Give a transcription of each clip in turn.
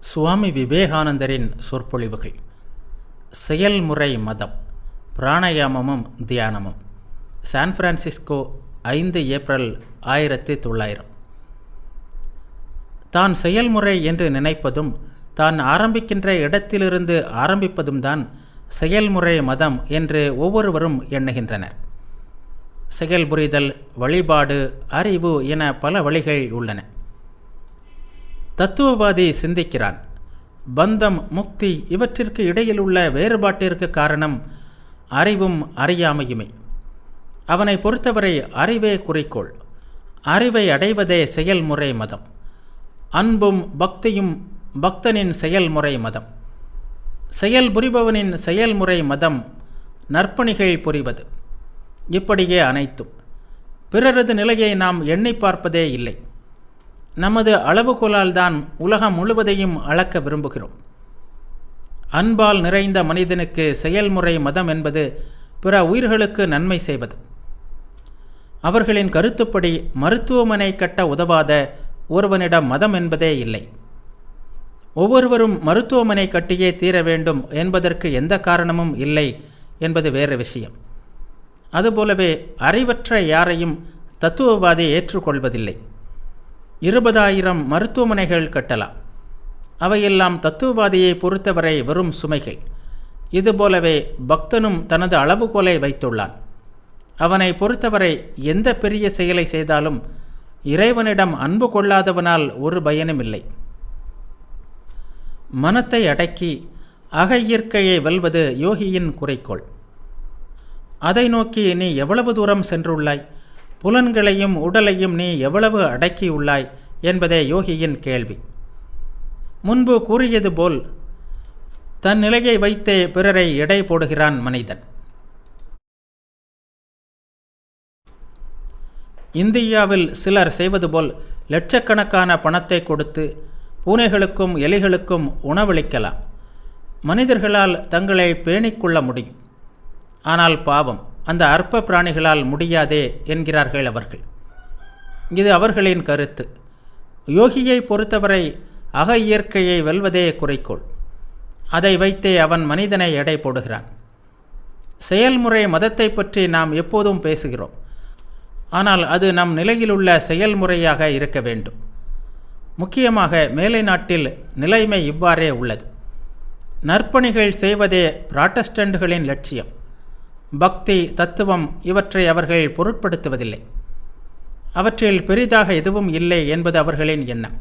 சுவாமி விவேகானந்தரின் சொற்பொழிவுகள். செயல்முறை மதம், பிராணாயாமமும் தியானமும். San Francisco, 5 April 1900. தான் செயல்முறை என்று நினைப்பதும் தான் ஆரம்பிக்கின்ற இடத்திலிருந்து ஆரம்பிப்பதும் தான் செயல்முறை மதம் என்று ஒவ்வொருவரும் எண்ணுகின்றனர். செயல்புரிதல், வழிபாடு, அறிவு என பல வழிகள் உள்ளன. தத்துவவாதி சிந்திக்கிறான், பந்தம், முக்தி இவற்றிற்கு இடையில் உள்ள வேறுபாட்டிற்கு காரணம் அறிவும் அறியாமையுமே. அவனை பொறுத்தவரை அறிவே குறிக்கோள். அறிவை அடைவதே செயல்முறை மதம். அன்பும் பக்தியும் பக்தனின் செயல்முறை மதம். செயல் புரிபவனின் செயல்முறை மதம் நற்பணிகள் புரிவது. இப்படியே அனைத்தும். பிறரது நிலையை நாம் எண்ணி பார்ப்பதே இல்லை. நமது அளவுகோலால் தான் உலகம் முழுவதையும் அளக்க விரும்புகிறோம். அன்பால் நிறைந்த மனிதனுக்கு செயல்முறை மதம் என்பது பிற உயிர்களுக்கு நன்மை செய்வது. அவர்களின் கருத்துப்படி மருத்துவமனை கட்ட உதவாத ஒருவனிடம் மதம் என்பதே இல்லை. ஒவ்வொருவரும் மருத்துவமனை கட்டியே தீர வேண்டும் என்பதற்கு எந்த காரணமும் இல்லை என்பது வேறு விஷயம். அதுபோலவே அறிவற்ற யாரையும் தத்துவவாதி ஏற்றுக்கொள்வதில்லை. 20,000 மருத்துவமனைகள் கட்டலாம். அவையெல்லாம் தத்துவவாதியை பொறுத்தவரை வெறும் சுமைகள். இதுபோலவே பக்தனும் தனது அளவுகோலை வைத்துள்ளான். அவனை பொறுத்தவரை எந்த பெரிய செயலை செய்தாலும் இறைவனிடம் அன்பு கொள்ளாதவனால் ஒரு பயனும் இல்லை. மனத்தை அடக்கி அக இயற்கையை வெல்வது யோகியின் குறிக்கோள். அதை நோக்கி நீ எவ்வளவு தூரம் சென்றுள்ளாய், புலன்களையும் உடலையும் நீ எவ்வளவு அடக்கியுள்ளாய் என்பதே யோகியின் கேள்வி. முன்பு கூறியது போல் தன் நிலையை வைத்தே பிறரை எடை போடுகிறான் மனிதன். இந்தியாவில் சிலர் செய்வது போல் லட்சக்கணக்கான பணத்தை கொடுத்து பூனைகளுக்கும் எலிகளுக்கும் உணவளிக்கலாம். மனிதர்களால் தங்களை பேணிக்கொள்ள முடியும். ஆனால் பாவம், அந்த அற்ப பிராணிகளால் முடியாதே என்கிறார்கள் அவர்கள். இது அவர்களின் கருத்து. யோகியை பொறுத்தவரை அக இயற்கையை வெல்வதே குறிக்கோள். அதை வைத்தே அவன் மனிதனை எடை போடுகிறான். செயல்முறை மதத்தை பற்றி நாம் எப்போதும் பேசுகிறோம். ஆனால் அது நம் நிலையிலுள்ள செயல்முறையாக இருக்க வேண்டும். முக்கியமாக மேலை நாட்டில் நிலைமை இவ்வாறே உள்ளது. நற்பணிகள் செய்வதே புராட்டஸ்டன்ட்களின் லட்சியம். பக்தி, தத்துவம் இவற்றை அவர்கள் பொருட்படுத்துவதில்லை. அவற்றில் பெரிதாக எதுவும் இல்லை என்பது அவர்களின் எண்ணம்.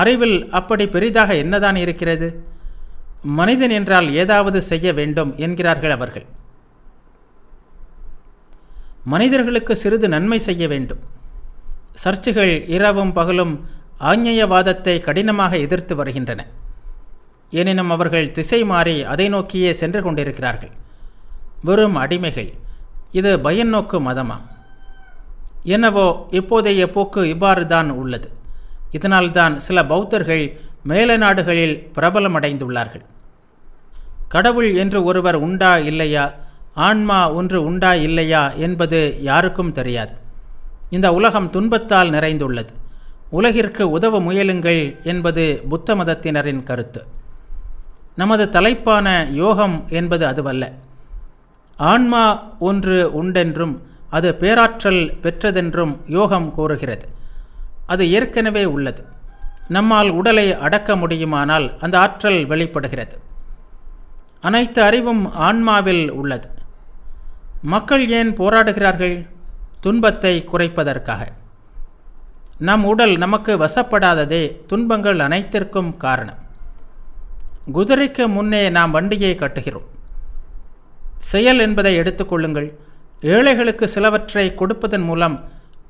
அறிவில் அப்படி பெரிதாக என்னதான் இருக்கிறது? மனிதன் என்றால் ஏதாவது செய்ய வேண்டும் என்கிறார்கள் அவர்கள். மனிதர்களுக்கு சிறிது நன்மை செய்ய வேண்டும். சர்ச்சுகள் இரவும் பகலும் ஆஞ்ஞேயவாதத்தை கடினமாக எதிர்த்து வருகின்றன. எனினும் அவர்கள் திசை மாறி அதை நோக்கியே சென்று கொண்டிருக்கிறார்கள். வெறும் அடிமைகள். இது பயன்னோக்கு மதமா? என்னவோ இப்போதைய போக்கு இவ்வாறு தான் உள்ளது. இதனால்தான் சில பௌத்தர்கள் மேல நாடுகளில் பிரபலமடைந்துள்ளார்கள். கடவுள் என்று ஒருவர் உண்டா இல்லையா, ஆன்மா ஒன்று உண்டா இல்லையா என்பது யாருக்கும் தெரியாது. இந்த உலகம் துன்பத்தால் நிறைந்துள்ளது. உலகிற்கு உதவ முயலுங்கள் என்பது புத்த மதத்தினரின் கருத்து. நமது தலைப்பான யோகம் என்பது அதுவல்ல. ஆன்மா ஒன்று உண்டென்றும் அது பேராற்றல் பெற்றதென்றும் யோகம் கூறுகிறது. அது ஏற்கனவே உள்ளது. நம்மால் உடலை அடக்க முடியுமானால் அந்த ஆற்றல் வெளிப்படுகிறது. அனைத்து அறிவும் ஆன்மாவில் உள்ளது. மக்கள் ஏன் போராடுகிறார்கள்? துன்பத்தை குறைப்பதற்காக. நம் உடல் நமக்கு வசப்படாததே துன்பங்கள் அனைத்திற்கும் காரணம். குதிரைக்கு முன்னே நாம் வண்டியை கட்டுகிறோம். செயல் என்பதை எடுத்துக்கொள்ளுங்கள். ஏழைகளுக்கு சிலவற்றை கொடுப்பதன் மூலம்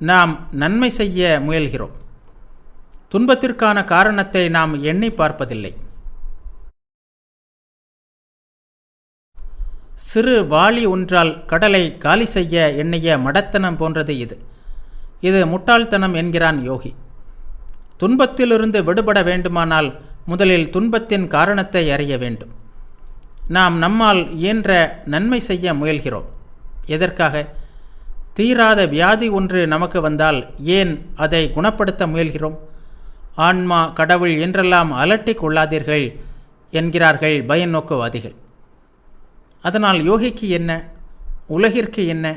நாம் நன்மை செய்ய முயல்கிறோம். துன்பத்திற்கான காரணத்தை நாம் எண்ணி பார்ப்பதில்லை. சிறு வாளி ஒன்றால் கடலை காலி செய்ய எண்ணிய மடத்தனம் போன்றது இது. இது முட்டாள்தனம் என்கிறான் யோகி. துன்பத்திலிருந்து விடுபட வேண்டுமானால் முதலில் துன்பத்தின் காரணத்தை அறிய வேண்டும். நாம் நம்மால் இயன்ற நன்மை செய்ய முயல்கிறோம். எதற்காக? தீராத வியாதி ஒன்று நமக்கு வந்தால் ஏன் அதை குணப்படுத்த முயல்கிறோம்? ஆன்மா, கடவுள் என்றெல்லாம் அலட்டிக் கொள்ளாதீர்கள் என்கிறார்கள் பயநோக்குவாதிகள். அதனால் யோகிக்கு என்ன, உலகிற்கு என்ன?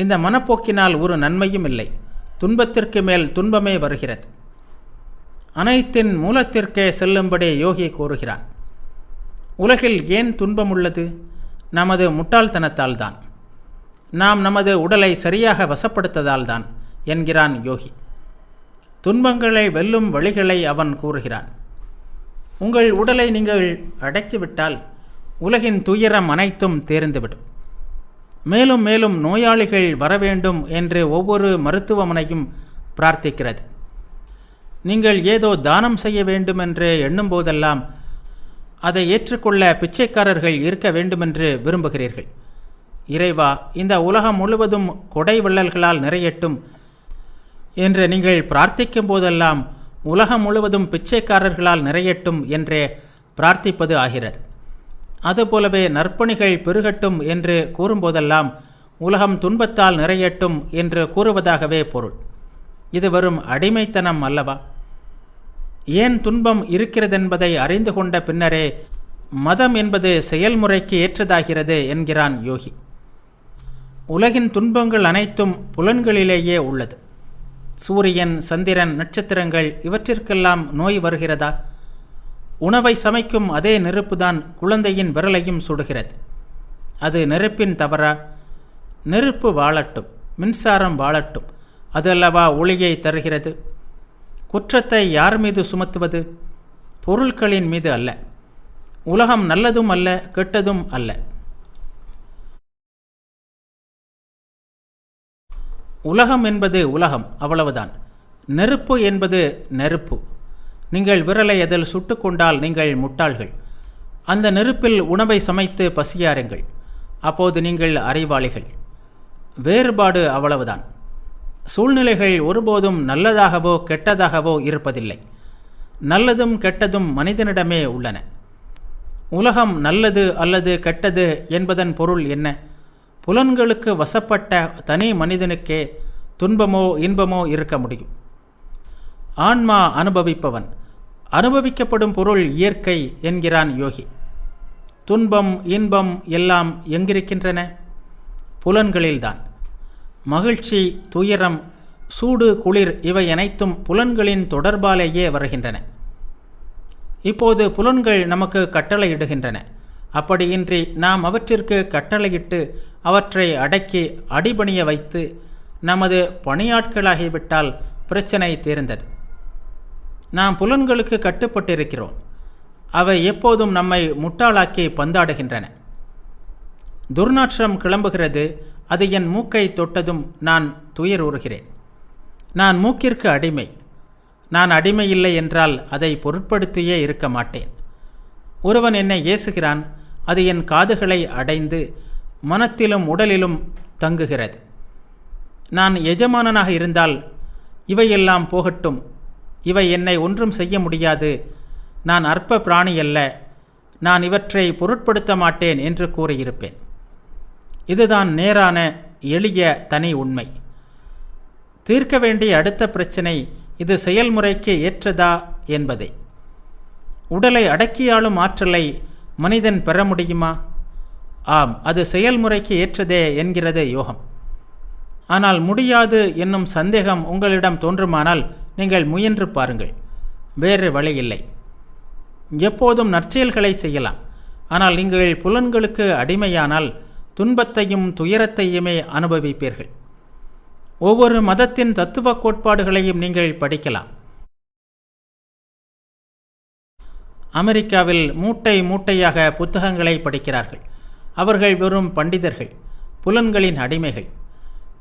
இந்த மனப்போக்கினால் ஒரு நன்மையும் இல்லை. துன்பத்திற்கு மேல் துன்பமே வருகிறது. அனைத்தின் மூலத்திற்கே செல்லும்படி யோகி கூறுகிறான். உலகில் ஏன் துன்பம் உள்ளது? நமது முட்டாள்தனத்தால் தான். நாம் நமது உடலை சரியாக வசப்படுத்ததால் தான் என்கிறான் யோகி. துன்பங்களை வெல்லும் வழிகளை அவன் கூறுகிறான். உங்கள் உடலை நீங்கள் அடக்கிவிட்டால் உலகின் துயரம் அனைத்தும் தேர்ந்துவிடும். மேலும் மேலும் நோயாளிகள் வரவேண்டும் என்று ஒவ்வொரு மருத்துவமனையும் பிரார்த்திக்கிறது. நீங்கள் ஏதோ தானம் செய்ய வேண்டுமென்று எண்ணும் போதெல்லாம் அதை ஏற்றுக்கொள்ள பிச்சைக்காரர்கள் இருக்க வேண்டுமென்று விரும்புகிறீர்கள். இறைவா, இந்த உலகம் முழுவதும் கொடை வள்ளல்களால் நிறையட்டும் என்று நீங்கள் பிரார்த்திக்கும் போதெல்லாம் உலகம் முழுவதும் பிச்சைக்காரர்களால் நிறையட்டும் என்றே பிரார்த்திப்பது ஆகிறது. அதுபோலவே நற்பணிகள் பெருகட்டும் என்று கூறும்போதெல்லாம் உலகம் துன்பத்தால் நிறையட்டும் என்று கூறுவதாகவே பொருள். இது வெறும் அடிமைத்தனம் அல்லவா? ஏன் துன்பம் இருக்கிறதென்பதை அறிந்து கொண்ட பின்னரே மதம் என்பது செயல்முறைக்கு ஏற்றதாகிறது என்கிறான் யோகி. உலகின் துன்பங்கள் அனைத்தும் புலன்களிலேயே உள்ளது. சூரியன், சந்திரன், நட்சத்திரங்கள் இவற்றிற்கெல்லாம் நோய் வருகிறதா? உணவை சமைக்கும் அதே நெருப்புதான் குழந்தையின் விரலையும் சுடுகிறது. அது நெருப்பின் தவறா? நெருப்பு வாழட்டும், மின்சாரம் வாழட்டும், அது அல்லவா ஒளியை தருகிறது. குற்றத்தை யார் மீது சுமத்துவது? பொருட்களின் மீது அல்ல. உலகம் நல்லதும் அல்ல, கெட்டதும் அல்ல. உலகம் என்பது உலகம், அவ்வளவுதான். நெருப்பு என்பது நெருப்பு. நீங்கள் விரலை அதில் சுட்டுக்கொண்டால் நீங்கள் முட்டாள்கள். அந்த நெருப்பில் உணவை சமைத்து பசியாருங்கள். அப்போது நீங்கள் அறிவாளிகள். வேறுபாடு அவ்வளவுதான். சூழ்நிலைகள் ஒருபோதும் நல்லதாகவோ கெட்டதாகவோ இருப்பதில்லை. நல்லதும் கெட்டதும் மனிதனிடமே உள்ளன. உலகம் நல்லது அல்லது கெட்டது என்பதன் பொருள் என்ன? புலன்களுக்கு வசப்பட்ட தனி மனிதனுக்கே துன்பமோ இன்பமோ இருக்க முடியும். ஆன்மா அனுபவிப்பவன். அனுபவிக்கப்படும் பொருள் இயற்கை என்கிறான் யோகி. துன்பம், இன்பம் எல்லாம் எங்கிருக்கின்றன? புலன்களில்தான். மகிழ்ச்சி, துயரம், சூடு, குளிர் இவை அனைத்தும் புலன்களின் தொடர்பாலேயே வருகின்றன. இப்போது புலன்கள் நமக்கு கட்டளையிடுகின்றன. அப்படியின்றி நாம் அவற்றிற்கு கட்டளையிட்டு அவற்றை அடக்கி அடிபணிய வைத்து நமது பணியாட்களாகிவிட்டால் பிரச்சனை தீர்ந்தது. நாம் புலன்களுக்கு கட்டுப்பட்டிருக்கிறோம். அவை எப்போதும் நம்மை முட்டாளாக்கி பந்தாடுகின்றன. துர்நாற்றம் கிளம்புகிறது. அது என் மூக்கை தொட்டதும் நான் துயருறுகிறேன். நான் மூக்கிற்கு அடிமை. நான் அடிமை இல்லை என்றால் அதை பொருட்படுத்தியே இருக்க மாட்டேன். ஒருவன் என்னை ஏசுகிறான். அது என் காதுகளை அடைந்து மனத்திலும் உடலிலும் தங்குகிறது. நான் எஜமானனாக இருந்தால் இவையெல்லாம் போகட்டும், இவை என்னை ஒன்றும் செய்ய முடியாது, நான் அற்ப பிராணி அல்ல, நான் இவற்றை பொருட்படுத்த மாட்டேன் என்று கூறியிருப்பேன். இதுதான் நேரான எளிய தனி உண்மை. தீர்க்க வேண்டிய அடுத்த பிரச்சனை இது செயல்முறைக்கு ஏற்றதா என்பதே. உடலை அடக்கியாளும் ஆற்றலை மனிதன் பெற முடியுமா? ஆம், அது செயல்முறைக்கு ஏற்றதே என்கிறது யோகம். ஆனால் முடியாது என்னும் சந்தேகம் உங்களிடம் தோன்றுமானால் நீங்கள் முயன்று பாருங்கள். வேறு வழி இல்லை. எப்போதும் நற்செயல்களை செய்யலாம். ஆனால் நீங்கள் புலன்களுக்கு அடிமையானால் துன்பத்தையும் துயரத்தையுமே அனுபவிப்பீர்கள். ஒவ்வொரு மதத்தின் தத்துவ கோட்பாடுகளையும் நீங்கள் படிக்கலாம். அமெரிக்காவில் மூட்டை மூட்டையாக புத்தகங்களை படிக்கிறார்கள். அவர்கள் வெறும் பண்டிதர்கள், புலன்களின் அடிமைகள்.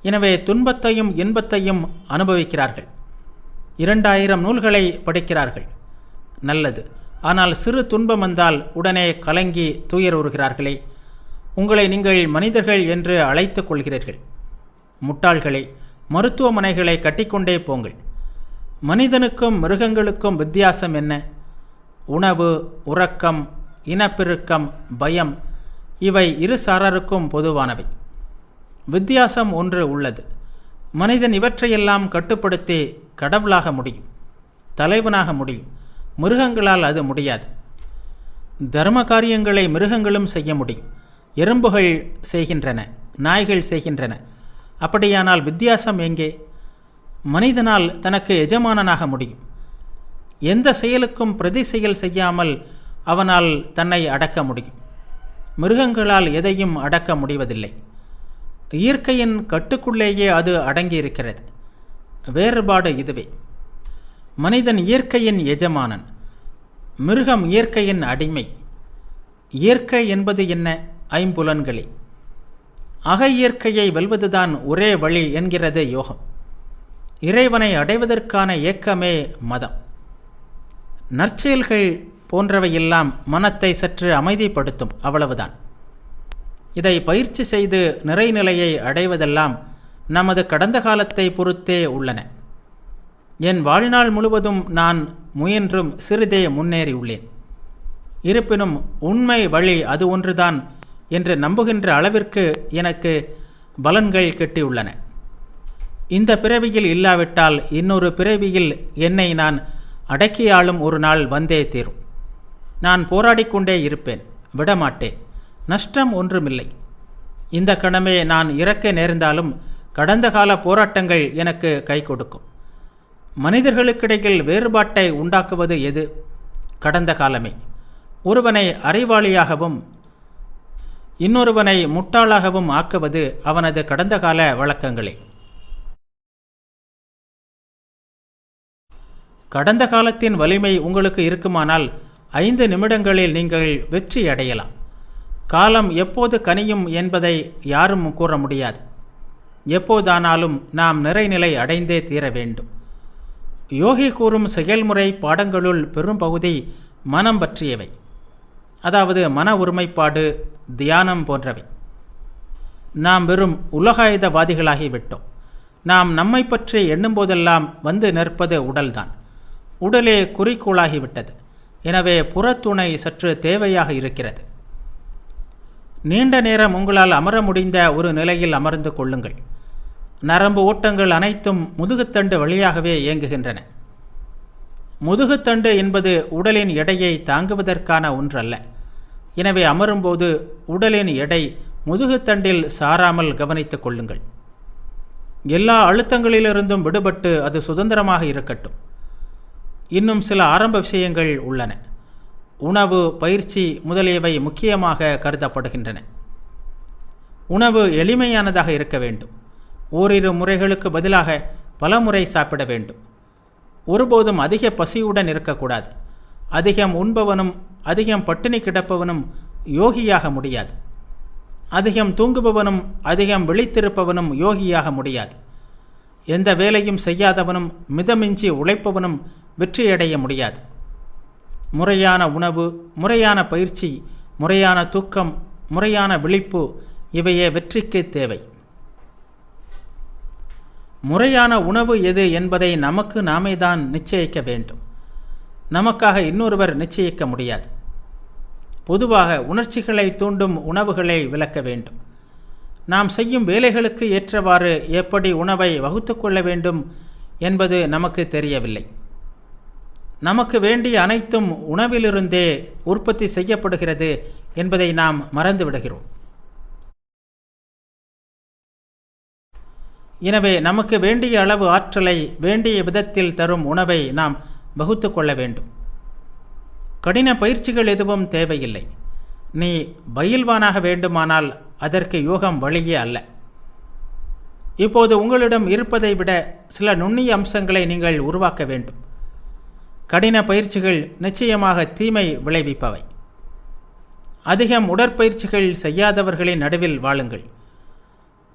எனவே துன்பத்தையும் இன்பத்தையும் அனுபவிக்கிறார்கள். 2000 நூல்களை படிக்கிறார்கள். நல்லது. ஆனால் சிறு துன்பம் வந்தால் உடனே கலங்கி துயருறுகிறார்களே. உங்களை நீங்கள் மனிதர்கள் என்று அழைத்துக் கொள்கிறீர்கள். முட்டாள்களை, மருத்துவமனைகளை கட்டிக்கொண்டே போங்கள். மனிதனுக்கும் மிருகங்களுக்கும் வித்தியாசம் என்ன? உணவு, உறக்கம், இனப்பெருக்கம், பயம் இவை இரு சாராருக்கும் பொதுவானவை. வித்தியாசம் ஒன்று உள்ளது. மனிதன் இவற்றையெல்லாம் கட்டுப்படுத்தி கடவுளாக முடியும். தலைவனாக முடியும். மிருகங்களால் அது முடியாது. தர்ம காரியங்களை மிருகங்களும் செய்ய முடியும். எறும்புகள் செய்கின்றன, நாய்கள் செய்கின்றன. அப்படியானால் வித்தியாசம் எங்கே? மனிதனால் தனக்கு எஜமானனாக முடியும். எந்த செயலுக்கும் பிரதி செயல் செய்யாமல் அவனால் தன்னை அடக்க முடியும். மிருகங்களால் எதையும் அடக்க முடிவதில்லை. இயற்கையின் கட்டுக்குள்ளேயே அது அடங்கியிருக்கிறது. வேறுபாடு இதுவே. மனிதன் இயற்கையின் எஜமானன், மிருகம் இயற்கையின் அடிமை. இயற்கை என்பது என்ன? ஐம்புலன்களே. அக இயற்கையை வெல்வதுதான் ஒரே வழி என்கிறது யோகம். இறைவனை அடைவதற்கான ஏக்கமே மதம். நற்செயல்கள் போன்றவையெல்லாம் மனத்தை சற்று அமைதிப்படுத்தும், அவ்வளவுதான். இதை பயிற்சி செய்து நிறைநிலையை அடைவதெல்லாம் நமது கடந்த காலத்தை பொறுத்தே உள்ளன. என் வாழ்நாள் முழுவதும் நான் முயன்றும் சிறிதே முன்னேறியுள்ளேன். இருப்பினும் உண்மை வழி அது ஒன்றுதான் என்று நம்புகின்ற அளவிற்கு எனக்கு பலன்கள் கிட்டியுள்ளன. இந்த பிறவியில் இல்லாவிட்டால் இன்னொரு பிறவியில் என்னை நான் அடக்கியாலும் ஒரு நாள் வந்தே தீரும். நான் போராடிக்கொண்டே இருப்பேன், விடமாட்டேன். நஷ்டம் ஒன்றுமில்லை. இந்த கணமே நான் இறக்க நேர்ந்தாலும் கடந்த கால போராட்டங்கள் எனக்கு கை கொடுக்கும். மனிதர்களுக்கிடையில் வேறுபாட்டை உண்டாக்குவது எது? கடந்த காலமே. ஒருவனை அறிவாளியாகவும் இன்னொருவனை முட்டாளாகவும் ஆக்குவது அவனது கடந்த கால வழக்கங்களே. கடந்த காலத்தின் வலிமை உங்களுக்கு இருக்குமானால் 5 நிமிடங்களில் நீங்கள் வெற்றி அடையலாம். காலம் எப்போது கனியும் என்பதை யாரும் கூற முடியாது. எப்போதானாலும் நாம் நிறைநிலை அடைந்தே தீர வேண்டும். யோகி கூறும் செயல்முறை பாடங்களுள் பெரும் பகுதி மனம் பற்றியவை, அதாவது மன ஒருமைப்பாடு, தியானம் போன்றவை. நாம் வெறும் உலகாயுதவாதிகளாகிவிட்டோம். நாம் நம்மை பற்றி எண்ணும்போதெல்லாம் வந்து நிற்பது உடல்தான். உடலே குறிக்கோளாகிவிட்டது. எனவே புறத்துணை சற்று தேவையாக இருக்கிறது. நீண்ட நேரம் உங்களால் அமர முடிந்த ஒரு நிலையில் அமர்ந்து கொள்ளுங்கள். நரம்பு ஓட்டங்கள் அனைத்தும் முதுகுத்தண்டு வழியாகவே இயங்குகின்றன. முதுகுத்தண்டு என்பது உடலின் எடையை தாங்குவதற்கான ஒன்றல்ல. எனவே அமரும்போது உடலின் எடை முதுகுத்தண்டில் சாராமல் கவனித்துக் கொள்ளுங்கள். எல்லா அழுத்தங்களிலிருந்தும் விடுபட்டு அது சுதந்திரமாக இருக்கட்டும். இன்னும் சில ஆரம்ப விஷயங்கள் உள்ளன. உணவு, பயிற்சி முதலியவை முக்கியமாக கருதப்படுகின்றன. உணவு எளிமையானதாக இருக்க வேண்டும். ஓரிரு முறைகளுக்கு பதிலாக பல முறை சாப்பிட வேண்டும். ஒருபோதும் அதிக பசியுடன் இருக்கக்கூடாது. அதிகம் உண்பவனும் அதிகம் பட்டினி கிடப்பவனும் யோகியாக முடியாது. அதிகம் தூங்குபவனும் அதிகம் விழித்திருப்பவனும் யோகியாக முடியாது. எந்த வேலையும் செய்யாதவனும் மிதமிஞ்சி உழைப்பவனும் வெற்றியடைய முடியாது. முறையான உணவு, முறையான பயிற்சி, முறையான தூக்கம், முறையான விழிப்பு இவையே வெற்றிக்கு தேவை. முறையான உணவு எது என்பதை நமக்கு நாமே தான் நிச்சயிக்க வேண்டும். நமக்காக இன்னொருவர் நிச்சயிக்க முடியாது. பொதுவாக உணர்ச்சிகளை தூண்டும் உணவுகளை விலக்க வேண்டும். நாம் செய்யும் வேலைகளுக்கு ஏற்றவாறு எப்படி உணவை வகுத்து கொள்ள வேண்டும் என்பது நமக்கு தெரியவில்லை. நமக்கு வேண்டிய அனைத்தும் உணவிலிருந்தே உற்பத்தி செய்யப்படுகிறது என்பதை நாம் மறந்துவிடுகிறோம். எனவே நமக்கு வேண்டிய அளவு ஆற்றலை வேண்டிய விதத்தில் தரும் உணவை நாம் வகுத்து கொள்ள வேண்டும். கடின பயிற்சிகள் எதுவும் தேவையில்லை. நீ பயில்வானாக வேண்டுமானால் அதற்கு யோகம் வழியே அல்ல. இப்போது உங்களிடம் இருப்பதை விட சில நுண்ணிய அம்சங்களை நீங்கள் உருவாக்க வேண்டும். கடின பயிற்சிகள் நிச்சயமாக தீமை விளைவிப்பவை. அதிகம் உடற்பயிற்சிகள் செய்யாதவர்களின் நடுவில் வாழுங்கள்.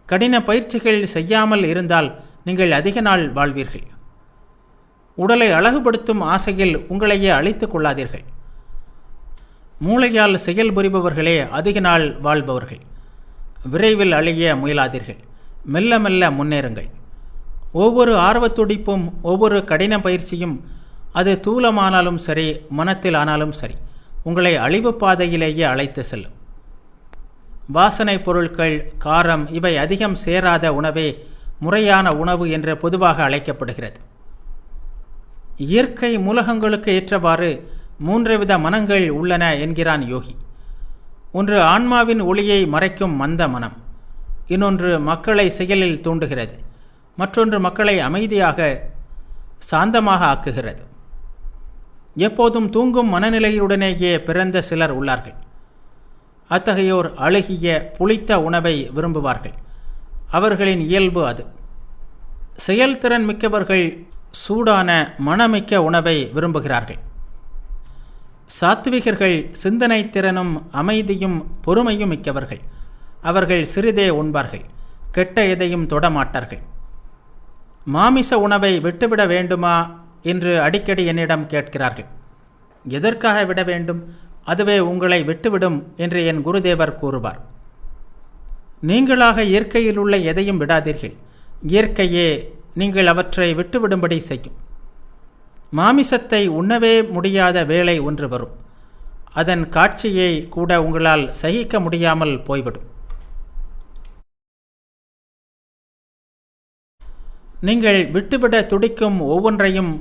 கடின பயிற்சிகள் செய்யாமல் இருந்தால் நீங்கள் அதிக நாள் வாழ்வீர்கள். உடலை அழகுபடுத்தும் ஆசையில் உங்களையே அழித்துக் கொள்ளாதீர்கள். மூளையால் செயல்புரிபவர்களே அதிக நாள் வாழ்பவர்கள். விரைவில் அழிய முயலாதீர்கள். மெல்ல மெல்ல முன்னேறுங்கள். ஒவ்வொரு ஆர்வத்துடிப்பும், ஒவ்வொரு கடின பயிற்சியும், அது தூலமானாலும் சரி, மனத்தில் ஆனாலும் சரி, உங்களை அழிவு பாதையிலேயே அழைத்து செல்லும். வாசனை பொருட்கள், காரம் இவை அதிகம் சேராத உணவே முறையான உணவு என்று பொதுவாக அழைக்கப்படுகிறது. இயற்கை மூலகங்களுக்கு ஏற்றவாறு 3 வித மனங்கள் உள்ளன என்கிறான் யோகி. ஒன்று ஆன்மாவின் ஒளியை மறைக்கும் மந்த மனம், இன்னொன்று மக்களை செயலில் தூண்டுகிறது, மற்றொன்று மக்களை அமைதியாக சாந்தமாக ஆக்குகிறது. எப்போதும் தூங்கும் மனநிலையுடனேயே பிறந்த சிலர் உள்ளார்கள். அத்தகையோர் அழுகிய புளித்த உணவை விரும்புவார்கள். அவர்களின் இயல்பு அது. செயல்திறன் மிக்கவர்கள் சூடான மணமிக்க உணவை விரும்புகிறார்கள். சாத்விகர்கள் சிந்தனை திறனும் அமைதியும் பொறுமையும் மிக்கவர்கள். அவர்கள் சிறிதே உண்பார்கள், கெட்ட எதையும் தொடமாட்டார்கள். மாமிச உணவை விட்டுவிட வேண்டுமா என்று அடிக்கடி என்னிடம் கேட்கிறார்கள். எதற்காக விட வேண்டும்? அதுவே உங்களை விட்டுவிடும் என்று என் குருதேவர் கூறுவார். நீங்களாக இயற்கையில் உள்ள எதையும் விடாதீர்கள். இயற்கையே நீங்கள் அவற்றை விட்டுவிடும்படி செய்யும். மாமிசத்தை உண்ணவே முடியாத வேளை ஒன்று வரும். அதன் காட்சியை கூட உங்களால் சகிக்க முடியாமல் போய்விடும். நீங்கள் விட்டுவிட துடிக்கும் ஒவ்வொன்றையும்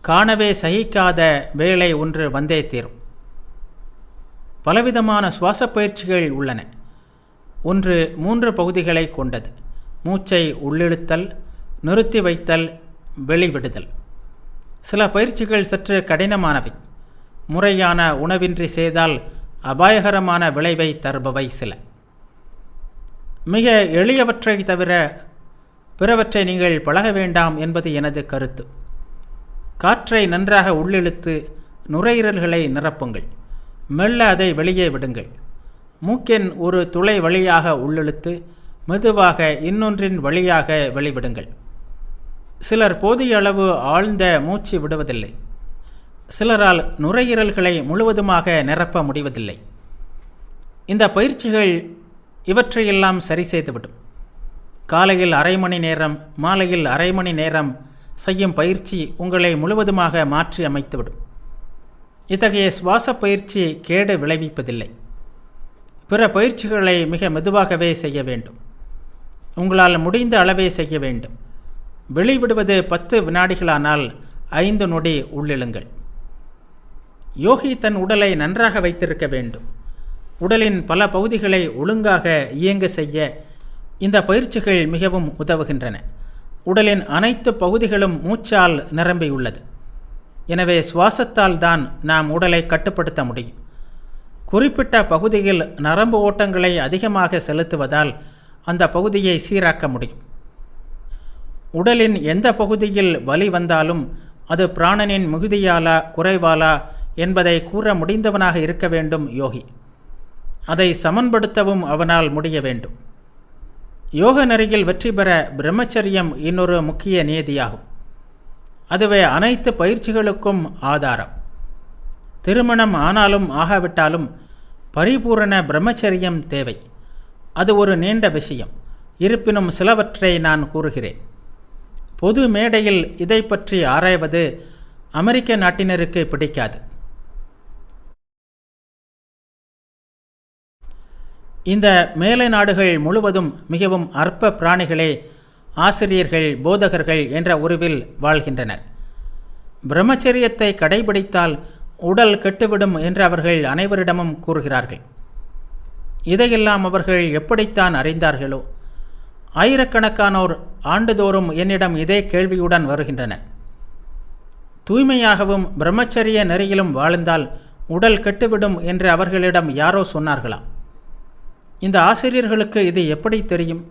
காணவே சகிக்காத வேளை ஒன்று வந்தே தீரும். பலவிதமான சுவாச பயிற்சிகள் உள்ளன. ஒன்று 3 பகுதிகளை கொண்டது. மூச்சை உள்ளிழுத்தல், நிறுத்தி வைத்தல், வெளிவிடுதல். சில பயிற்சிகள் சற்று கடினமானவை. முறையான உணவின்றி செய்தால் அபாயகரமான விளைவை தருபவை சில. மிக எளியவற்றை தவிர பிறவற்றை நீங்கள் பழக வேண்டாம் என்பது எனது கருத்து. காற்றை நன்றாக உள்ளிழுத்து நுரையீரல்களை நிரப்புங்கள். மெல்ல அதை வெளியே விடுங்கள். மூக்கின் ஒரு துளை வழியாக உள்ளிழுத்து மெதுவாக இன்னொன்றின் வழியாக வெளிவிடுங்கள். சிலர் போதிய அளவு ஆழ்ந்த மூச்சு விடுவதில்லை. சிலரால் நுரையீரல்களை முழுவதுமாக நிரப்ப முடிவதில்லை. இந்த பயிற்சிகள் இவற்றையெல்லாம் சரி செய்துவிடும். காலையில் அரை மணி நேரம், மாலையில் அரை மணி நேரம் செய்யும் பயிற்சி உங்களை முழுவதுமாக மாற்றி அமைத்துவிடும். இத்தகைய சுவாச பயிற்சி கேடு விளைவிப்பதில்லை. பிற பயிற்சிகளை மிக மெதுவாகவே செய்ய வேண்டும். உங்களால் முடிந்த அளவே செய்ய வேண்டும். வெளிவிடுவது 10 வினாடிகளானால் 5 நொடி உள்ளிழுங்கள். யோகி தன் உடலை நன்றாக வைத்திருக்க வேண்டும். உடலின் பல பகுதிகளை ஒழுங்காக இயங்க செய்ய இந்த பயிற்சிகள் மிகவும் உதவுகின்றன. உடலின் அனைத்து பகுதிகளும் மூச்சால் நிரம்பியுள்ளது. எனவே சுவாசத்தால் தான் நாம் உடலை கட்டுப்படுத்த முடியும். குறிப்பிட்ட பகுதியில் நரம்பு ஓட்டங்களை அதிகமாக செலுத்துவதால் அந்த பகுதியை சீராக்க முடியும். உடலின் எந்த பகுதியில் வலி வந்தாலும் அது பிராணனின் மிகுதியாலா குறைவாலா என்பதை கூற முடிந்தவனாக இருக்க வேண்டும் யோகி. அதை சமன்படுத்தவும் அவனால் முடிய வேண்டும். யோக நெறியில் வெற்றி பெற பிரம்மச்சரியம் இன்னொரு முக்கிய நியதியாகும். அதுவே அனைத்து பயிற்சிகளுக்கும் ஆதாரம். திருமணம் ஆனாலும் ஆகாவிட்டாலும் பரிபூரண பிரம்மச்சரியம் தேவை. அது ஒரு நீண்ட விஷயம். இருப்பினும் சிலவற்றை நான் கூறுகிறேன். பொது மேடையில் இதை பற்றி ஆராய்வது அமெரிக்க நாட்டினருக்கு பிடிக்காது. இந்த மேலை நாடுகள் முழுவதும் மிகவும் அற்ப பிராணிகளே ஆசிரியர்கள், போதகர்கள் என்ற உருவில் வாழ்கின்றனர். பிரம்மச்சரியத்தை கடைபிடித்தால் உடல் கெட்டுவிடும் என்று அவர்கள் அனைவரிடமும் கூறுகிறார்கள். இதையெல்லாம் அவர்கள் எப்படித்தான் அறிந்தார்களோ? ஆயிரக்கணக்கானோர் ஆண்டுதோறும் என்னிடம் இதே கேள்வியுடன் வருகின்றனர். தூய்மையாகவும் பிரம்மச்சரிய நெறியிலும் வாழ்ந்தால் உடல் கெட்டுவிடும் என்று அவர்களிடம் யாரோ சொன்னார்களாம். இந்த ஆசிரியர்களுக்கு இது எப்படி தெரியும்?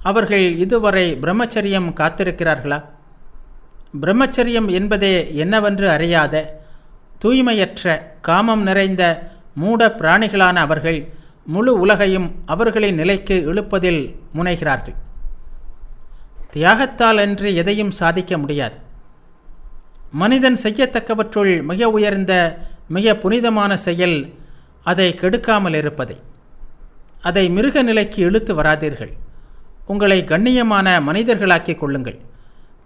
அவர்கள் இதுவரை பிரம்மச்சரியம் காத்திருக்கிறார்களா? பிரம்மச்சரியம் என்பதே என்னவென்று அறியாத, தூய்மையற்ற, காமம் நிறைந்த மூட பிராணிகளான அவர்கள் முழு உலகையும் அவர்களின் நிலைக்கு இழுப்பதில் முனைகிறார்கள். தியாகத்தால் அன்றி எதையும் சாதிக்க முடியாது. மனிதன் செய்யத்தக்கவற்றுள் மிக உயர்ந்த, மிக புனிதமான செயல் அதை கெடுக்காமல் இருப்பதை. அதை மிருக நிலைக்கு இழுத்து வராதீர்கள். உங்களை கண்ணியமான மனிதர்களாக்கிக் கொள்ளுங்கள்.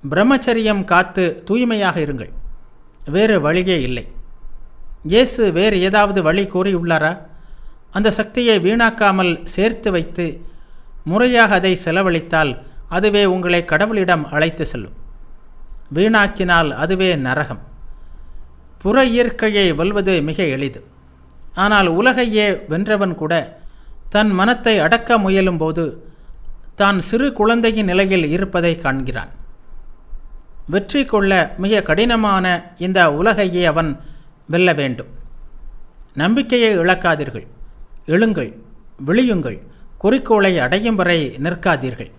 பிரம்மச்சரியம் காத்து தூய்மையாக இருங்கள். வேறு வழியே இல்லை. இயேசு வேறு ஏதாவது வழி கூறியுள்ளாரா? அந்த சக்தியை வீணாக்காமல் சேர்த்து வைத்து முறையாக அதை செலவழித்தால் அதுவே உங்களை கடவுளிடம் அழைத்து செல்லும். வீணாக்கினால் அதுவே நரகம். புற இயற்கையை வெல்வது மிக எளிது. ஆனால் உலகையே வென்றவன் கூட தன் மனத்தை அடக்க முயலும்போது தான் சிறு குழந்தையின் நிலையில் இருப்பதை காண்கிறான். வெற்றி கொள்ள மிக கடினமான இந்த உலகையே அவன் வெல்ல வேண்டும். நம்பிக்கையை இழக்காதீர்கள். எழுங்கள், விழியுங்கள், குறிக்கோளை அடையும் வரை நிற்காதீர்கள்.